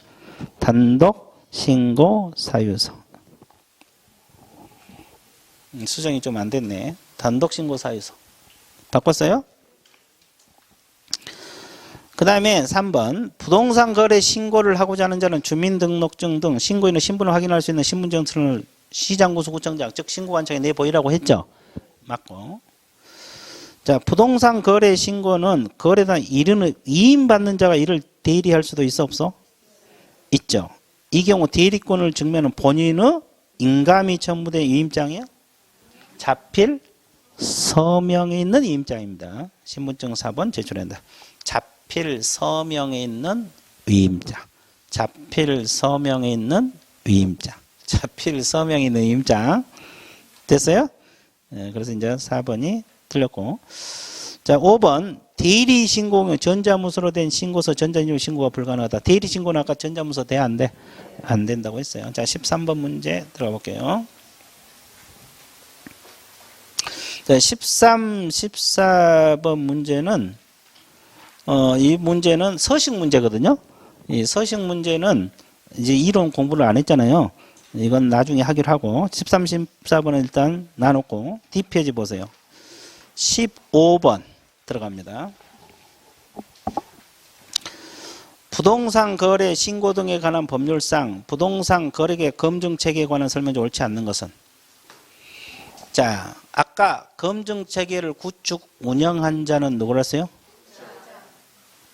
단독 신고 사유서. 수정이 좀 안 됐네. 단독 신고 사유서. 바꿨어요? 그 다음에 3번 부동산 거래 신고를 하고자 하는 자는 주민등록증 등 신고인의 신분을 확인할 수 있는 신분증을 시장군수구청장 즉 신고관청에 내보이라고 했죠. 맞고. 자, 부동산 거래 신고는 거래단 이임받는 자가 이를 대리할 수도 있어 없어? 있죠. 이 경우 대리권을 증명하는 본인의 인감이 첨부된 위임장이요. 자필 서명에 있는 위임장입니다. 신분증 4번 제출한다. 자필 서명에 있는 위임장. 자필 서명에 있는 위임장. 자필 서명에 있는 위임장. 됐어요? 네, 그래서 이제 4번이 틀렸고. 자, 5번. 대리 신고, 전자문서로 된 신고서, 전자인증 신고가 불가능하다. 대리 신고는 아까 전자문서 돼? 안 돼? 안 된다고 했어요. 자, 13번 문제 들어가 볼게요. 자, 13, 14번 문제는, 이 문제는 서식 문제거든요. 이 서식 문제는 이제 이론 공부를 안 했잖아요. 이건 나중에 하기로 하고, 13, 14번은 일단 나눴고, 뒷페이지 보세요. 15번 들어갑니다. 부동산 거래 신고 등에 관한 법률상 부동산 거래계 검증체계에 관한 설명이 옳지 않는 것은? 자, 아까 검증체계를 구축 운영한 자는 누구랬어요?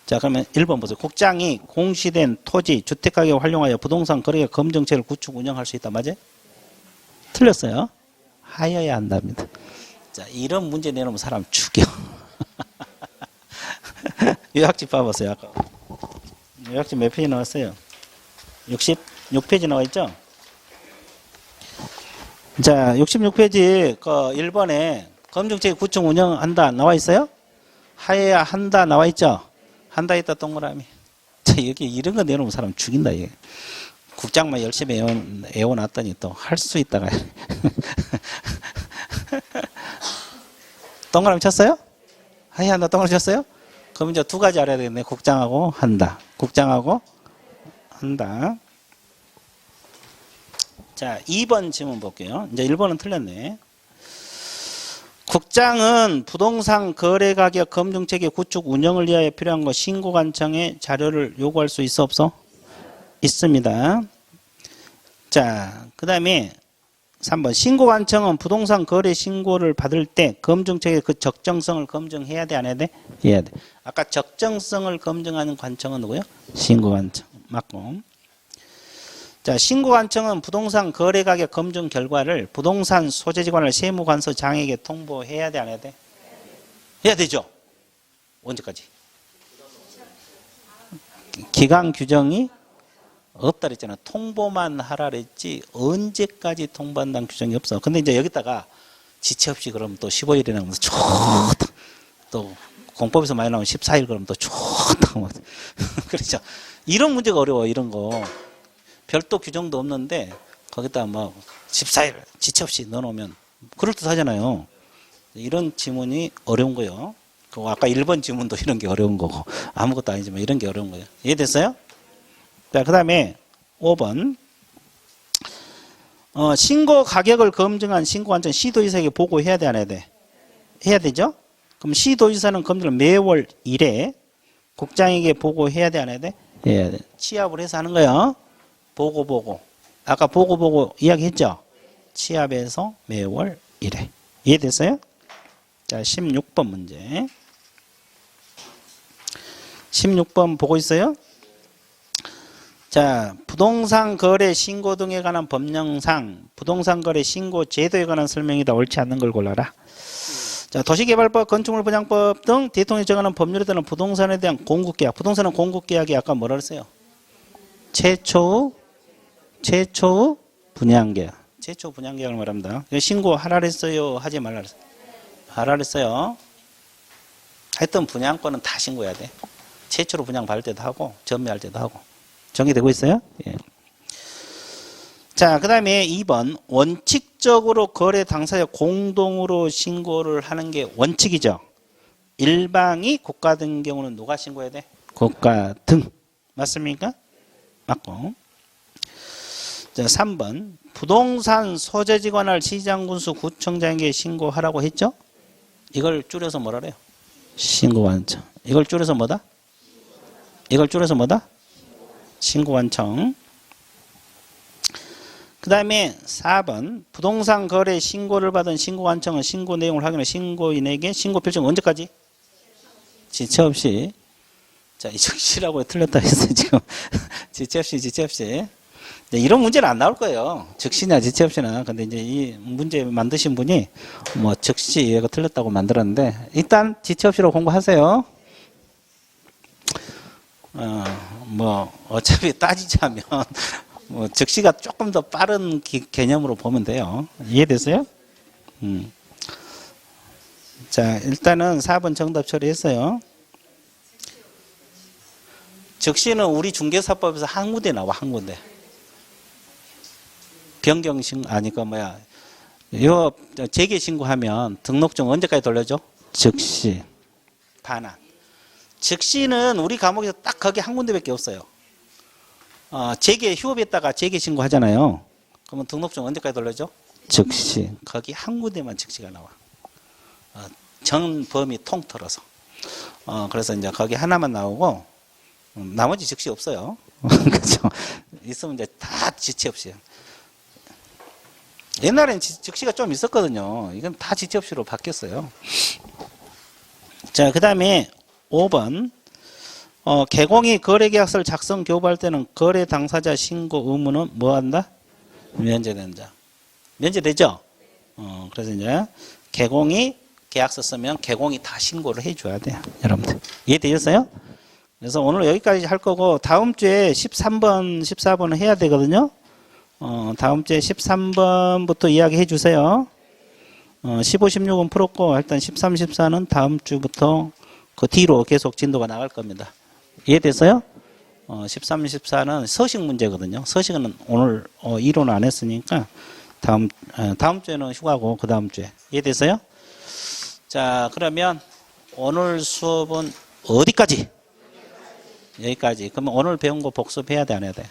자, 그러면 1번 보세요. 국장이 공시된 토지, 주택가격을 활용하여 부동산 거래계 검증체계를 구축 운영할 수 있다. 맞아요? 틀렸어요. 하여야 한답니다. 자, 이런 문제 내놓으면 사람 죽여. 요약집 봐보세요. 아까 요약집 몇 페이지 나왔어요? 66페이지 나와 있죠? 자, 66페이지 그 1번에 검증체계 구축 운영한다 나와 있어요? 하여야 한다 나와 있죠? 한다 있다 동그라미. 자, 여기 이런 거 내놓으면 사람 죽인다. 이게. 국장만 열심히 애워놨더니 또 할 수 있다가. 동그라미 쳤어요? 하여야 한다 동그라미 쳤어요? 그럼 이제 두 가지 알아야 되겠네. 국장하고 한다. 국장하고 한다. 자, 2번 질문 볼게요. 이제 1번은 틀렸네. 국장은 부동산 거래 가격 검증체계 구축 운영을 위하여 필요한 것 신고관청에 자료를 요구할 수 있어 없어? 있습니다. 자, 그 다음에 3번 신고관청은 부동산 거래 신고를 받을 때 검증체계 그 적정성을 검증해야 돼 안 해야 돼? 해야 돼. 아까 적정성을 검증하는 관청은 누구요? 신고관청. 맞고. 자, 신고관청은 부동산 거래 가격 검증 결과를 부동산 소재지관을 세무관서장에게 통보해야 돼 안 해야 돼? 해야 되죠. 언제까지? 기간 규정이 없다 그랬잖아. 통보만 하라 그랬지 언제까지 통보한다는 규정이 없어. 근데 이제 여기다가 지체 없이 그러면 또 15일이나 하면 좋다. 또 공법에서 많이 나오면 14일 그러면 또 좋다. 그렇죠. 이런 문제가 어려워. 이런 거. 별도 규정도 없는데 거기다 뭐 14일 지체 없이 넣어놓으면 그럴듯하잖아요. 이런 지문이 어려운 거예요. 아까 1번 지문도 이런 게 어려운 거고 아무것도 아니지만 이런 게 어려운 거예요. 이해됐어요? 자, 그 다음에 5번. 신고 가격을 검증한 신고관청 시도지사에게 보고해야 돼, 안 해야 돼? 해야 되죠? 그럼 시도지사는 검증을 매월 1회 국장에게 보고해야 돼, 안 해야 돼? 해야 돼. 취합을 해서 하는 거예요. 보고. 아까 보고 이야기했죠? 취합해서 매월 1회. 이해됐어요? 자, 16번 문제. 16번 보고 있어요? 자, 부동산 거래 신고 등에 관한 법령상 부동산 거래 신고 제도에 관한 설명이다. 옳지 않는 걸 골라라. 자, 도시개발법, 건축물 분양법 등 대통령이 정하는 법률에 따른 부동산에 대한 공급계약. 부동산은 공급계약이 아까 뭐라 그랬어요? 최초 분양계약. 최초 분양계약을 말합니다. 신고하라 그랬어요? 하지 말라 그랬어요? 하라 그랬어요. 하여튼 분양권은 다 신고해야 돼. 최초로 분양 받을 때도 하고 전매할 때도 하고. 정리되고 있어요? 예. 자, 그 다음에 2번. 원칙적으로 거래 당사자 공동으로 신고를 하는 게 원칙이죠. 일방이 국가 등 경우는 누가 신고해야 돼? 국가 등. 맞습니까? 맞고. 자, 3번. 부동산 소재지관을 시장군수 구청장에게 신고하라고 했죠? 이걸 줄여서 뭐라 그래요? 신고관청. 이걸 줄여서 뭐다? 이걸 줄여서 뭐다? 신고관청. 그 다음에 4번 부동산 거래 신고를 받은 신고관청은 신고 내용을 확인해 신고인에게 신고 필증 언제까지? 지체 없이. 자, 이 즉시라고 틀렸다 했어요 지금. 지체 없이. 이런 문제는 안 나올 거예요. 즉시나 지체 없이나. 근데 이제 이 문제 만드신 분이 뭐 즉시 이거 틀렸다고 만들었는데 일단 지체 없이로 공부하세요. 뭐 어차피 따지자면 뭐 즉시가 조금 더 빠른 개념으로 보면 돼요. 이해됐어요? 자, 일단은 4번 정답 처리했어요. 즉시는 우리 중개사법에서 한 군데 나와, 한 군데. 이거 재개 신고하면 등록증 언제까지 돌려줘? 즉시. 반환. 즉시는 우리 과목에서 딱 거기 한 군데밖에 없어요. 재개 휴업했다가 재개 신고하잖아요. 그러면 등록증 언제까지 돌려줘? 즉시. 거기 한 군데만 즉시가 나와. 전 범위 통틀어서. 그래서 이제 거기 하나만 나오고 나머지 즉시 없어요. 그죠? 있으면 이제 다 지체 없이요. 옛날엔 즉시가 좀 있었거든요. 이건 다 지체 없이로 바뀌었어요. 자, 그 다음에 5번. 개공이 거래계약서를 작성 교부할 때는 거래 당사자 신고 의무는 뭐 한다? 면제된다. 면제되죠? 그래서 이제 개공이 계약서 쓰면 개공이 다 신고를 해줘야 돼요. 여러분들. 이해되셨어요? 그래서 오늘 여기까지 할 거고 다음 주에 13번, 14번은 해야 되거든요. 다음 주에 13번부터 이야기해 주세요. 15, 16은 풀었고 일단 13, 14는 다음 주부터 그 뒤로 계속 진도가 나갈 겁니다. 이해됐어요? 13, 14는 서식 문제거든요. 서식은 오늘 이론 안 했으니까 다음 주에는 휴가고 그 다음 주에. 이해됐어요? 자, 그러면 오늘 수업은 어디까지? 여기까지. 그러면 오늘 배운 거 복습해야 돼, 안 해야 돼?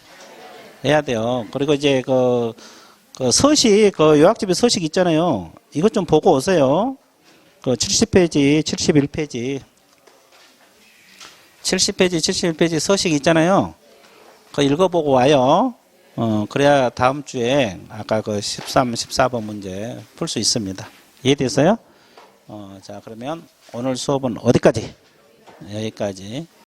해야 돼요. 그리고 이제 그 서식, 요약집에 서식 있잖아요. 이것 좀 보고 오세요. 70페이지, 71페이지. 70페이지, 71페이지 서식 있잖아요. 그거 읽어보고 와요. 그래야 다음 주에 아까 13, 14번 문제 풀 수 있습니다. 이해됐어요? 자, 그러면 오늘 수업은 어디까지? 여기까지.